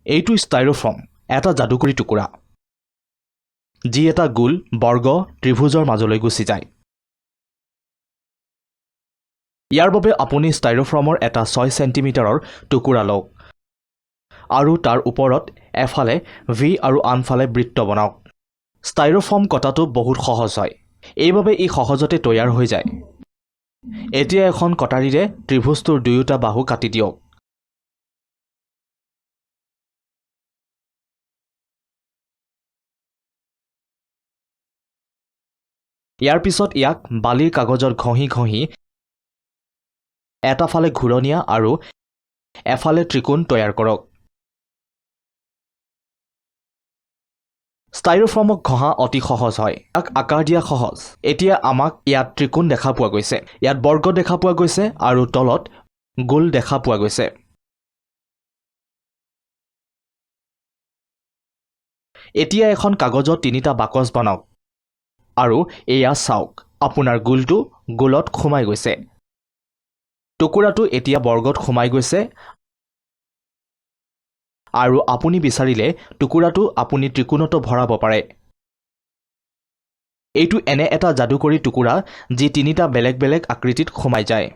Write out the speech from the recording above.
এইটো ষ্টাইৰোফৰ্ম এটা যাদুকৰী টুকুৰা যি এটা গোল বৰ্গ ত্ৰিভুজৰ মাজলৈ গুচি যায় ইয়াৰ বাবে আপুনি ষ্টাইৰোফৰ্মৰ এটা 6 সেন্টিমিটাৰৰ টুকুৰা লওক আৰু তাৰ ওপৰত এফালে ভি আৰু আনফালে বৃত্ত বনাওক ষ্টাইৰোফৰ্ম কটাটো বহুত সহজ হয় এইভাবে ই সহজতে তৈয়াৰ হৈ যায় এতিয়া এখন কটাৰীৰে ত্ৰিভুজটোৰ দুয়োটা বাহু কাটি দিয়ক ইয়াৰ পিছত ইয়াক বালিৰ কাগজত ঘঁহি এটা ফালে ঘূৰণীয়া আৰু এফালে ত্ৰিকোণ তৈয়াৰ কৰক ষ্টাইৰোফৰ্মক ঘঁহা অতি সহজ হয় ইয়াক আকাৰ দিয়া সহজ এতিয়া আমাক ইয়াত ত্ৰিকোণ দেখা পোৱা গৈছে ইয়াত বৰ্গ দেখা পোৱা গৈছে আৰু তলত গোল দেখা পোৱা গৈছে এতিয়া এখন কাগজত তিনিটা বাকচ বনাওক আৰু এয়া চাওক আপোনাৰ গোলটো গোলত সোমাই গৈছে টুকুৰাটো এতিয়া বৰ্গত সোমাই গৈছে আৰু আপুনি বিচাৰিলে টুকুৰাটো আপুনি ত্ৰিকোণতো ভৰাব পাৰে এইটো এনে এটা যাদুকৰী টুকুৰা যি তিনিটা বেলেগ বেলেগ আকৃতিত সোমাই যায়